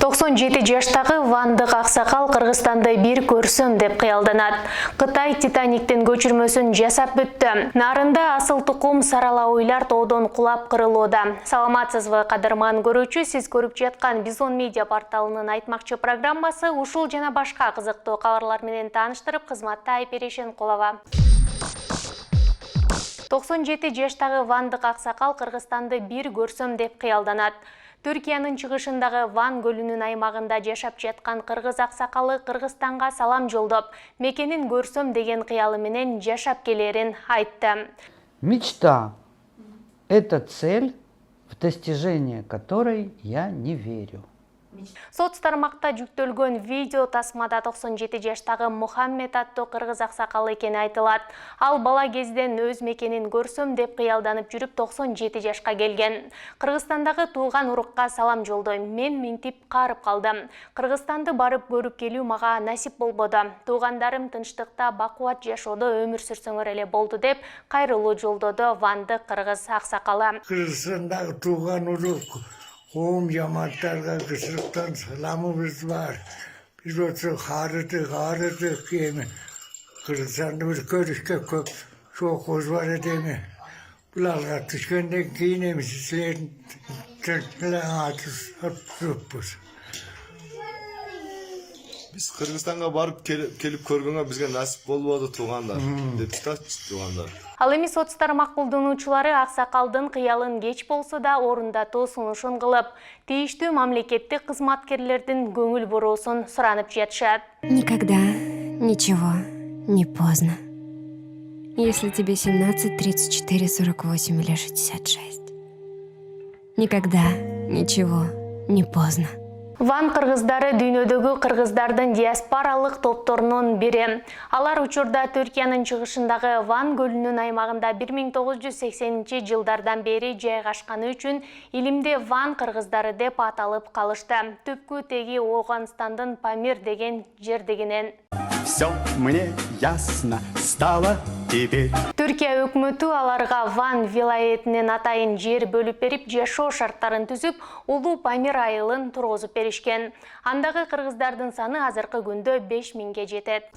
97 жаштагы Вандык аксакал Кыргызстанды бир көрсөм деп кыялданат. Кытай Титаниктин көчүрмөсүн жасап бүттү. Нарында асыл тукум саралауйлар тоодон кулап кырылууда. Саламатсызбы кадырман көрүүчү, сиз көрүп жаткан Бизон медиа порталынын айтмакчы программасы ушул жана башка кызыктуу кабарлар менен тааныштырып, кызматта Айпери Шенкулова. 97 жаштагы Вандык аксакал Кыргызстанды бир көрсөм деп кыялданат. Түркиянын чыгышындагы Ван көлүнүн аймагында жашап жаткан кыргыз аксакалы Кыргызстанга салам жолдоп, мекенин көрсөм деген кыялы менен жашап келерин айтты. Мечта – это цель, в достижение которой я не верю. Соц тармакта жүктөлгөн видео тасмада 97 жаштагы Мухаммед аттуу кыргыз аксакалы экени айтылат. Ал бала кезден өз мекенин көрсөм деп кыялданып жүрүп 97 жашка келген. Кыргызстандагы тууган урукка салам жолдойм. Мен минтип каарып калдым. Кыргызстанды барып көрүп келүү мага насип болбоду. Туугандарым тынчтыкта бакубат жашоодо өмүр сүрсөңөр эле болду деп кайрылуу жолдоду Вандык кыргыз аксакалы. Кыргызстандагы тууган урук Оğum cemaatlarga kısırıktan salamımız var. Biz oturup ağrıdık yemi. Kırgızistan'da bir görüşke köp çoğuz var edemi. Bularga düşkenden giyinemiz sizlerin tırtlı atırıpız. Biz Kırgızistan'a barıp kelip көргөнгө bizge nasip bolbodu tuğanlar. Деп жатат туğanlar. Ал эми соц тармак колдонуучулары аксакалдын кыялын кеч болсо да орундатуу сунушун кылып, тийиштүү мамлекеттик кызматкерлердин көңүл буруусун суранып жатышат. Никогда ничего не поздно. Если тебе 17, 34, 48 или 66. Никогда ничего не поздно. Ван кыргыздары дүйнөдөгү кыргыздардын диаспоралык топторунун бири. Алар учурда Түркиянын чыгышындагы Ван көлүнүн аймагында 1980-жылдардан бери жайгашканы үчүн илимде Ван кыргыздары деп аталып калышты. Түпкү теги Оганстандын Памир деген жердигинен. Все мне ясно стало теперь. Түркия өкмөтү аларга Ван вилаетинен атайын жер бөлүп берип, жашоо шарттарын түзүп, улуу Памир айылын тургузуп беришкен. Андагы кыргыздардын саны азыркы күндө 5000ге жетет.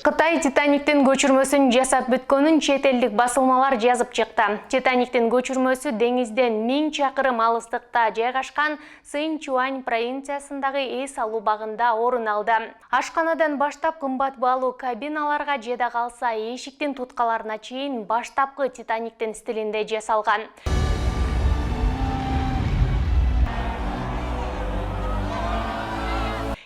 Кытай Титаниктин көчүрмөсүн жасап бүткөнүн чет элдик басылмалар жазып чыкты. Титаниктин көчүрмөсү деңизден 1000 чакырым алыстыкта жайгашкан Сынчуань провинциясындагы эс алуу багында орун алды. Ашканадан баштап кымбат баалуу кабиналарга жеда калса эшиктин туткаларына чейин баштапкы Титаниктин стилинде жасалган.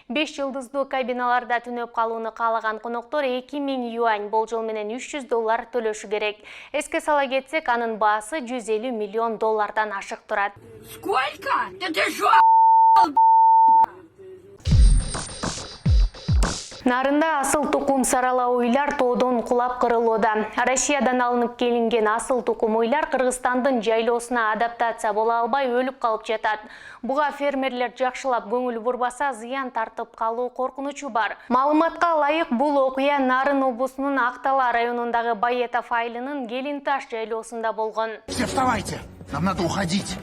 5 жылдыздуу кабиналарда түнөп калууну каалаган коноктор 2000 юань болжол менен $300 төлөшү керек. Эске сала кетсек, анын баасы $150 миллион ашык турат. Сколько? Ты шо? Нарында асыл тукум саралауйлар тоодон кулап кырылууда. Россиядан алынып келинген асыл тукум уйлар Кыргызстандын жайлоосуна адаптация боло албай өлүп калып жатат. Буга фермерлер жакшылап көңүл бурбаса зыян тартып калуу коркунучу бар. Маалыматка ылайык, бул окуя Нарын облусунун Актала районундагы Баетов айылынын Келинташ жайлоосунда болгон. Все вставайте, нам надо уходить.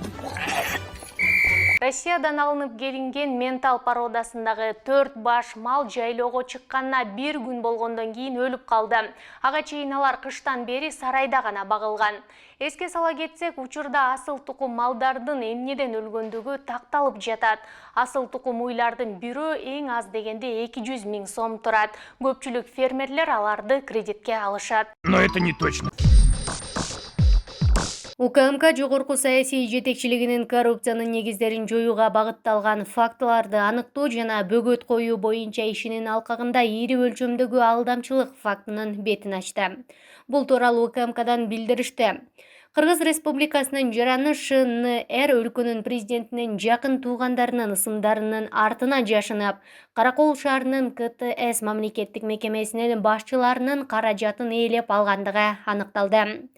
Россиядан алынып келинген ментал породасындагы 4 баш мал жайлоого чыкканына 1 күн болгондон кийин өлүп калды. Ага чейин алар кыштан бери сарайда гана багылган. Эске сала кетсек, учурда асыл тукум малдардын эмнеден өлгөндүгү такталып жатат. Асыл тукум уйлардын бирөө эң аз дегенде 200 000 сом турат. Көпчүлүк фермерлер аларды кредитке алышат. Но это не точно. УКМК жогорку саясий жетекчилигинин коррупциянын негиздерин жоюуга багытталган фактыларды аныктоо жана бөгөт коюу боюнча ишинин алкагында ири өлчөмдөгү алдамчылык фактынын бетин ачты. Бул тууралуу УКМКдан билдиришти. Кыргыз Республикасынын жараны ШНР өлкөнүн президентинин жакын туугандарынын ысымдарынын артына жашынып, Каракол шаарынын КТС мамлекеттик мекемесинин башчыларынын каражатын ээлеп алгандыгы аныкталды.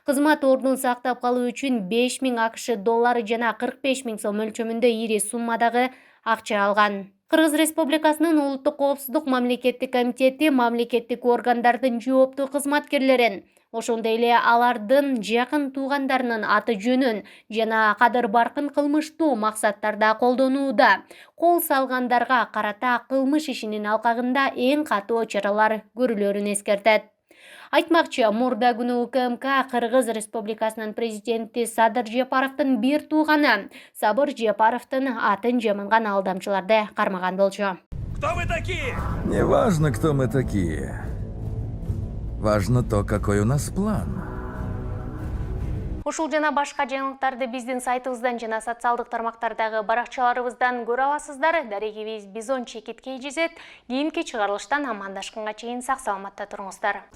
Кызмат ордун сактап калуу үчүн 5000 АКШ доллары жана 45 000 сом өлчөмүндө ири суммадагы акча алган. Кыргыз Республикасынын улуттук коопсуздук мамлекеттик комитети мамлекеттик органдардын жооптуу кызматкерлерин Ошондой эле алардын жакын туугандарынын аты жөнүн жана кадыр баркын кылмыштуу максаттарда колдонууда. Кол салгандарга карата кылмыш ишинин алкагында эң катуу чаралар көрүлөрүн эскертет. Айтмакчы, мурда күнү УКМК Кыргыз Республикасынын президенти Садыр Жапаровдун бир тууганы Сабыр Жапаровдун атын жаманган алдамчыларды кармаган болчу. Кто вы такие? Не важно, кто мы такие. Важно то, какой у нас план. Ушул жана башка жаңылыктарды биздин сайтыбыздан жана социалдык тармактардагы баракчаларыбыздан көрө аласыздар. Дарегибиз Бизон Чекит KGZ. Кийинки чыгарылыштан амандашканга чейин сак саламатта туруңуздар.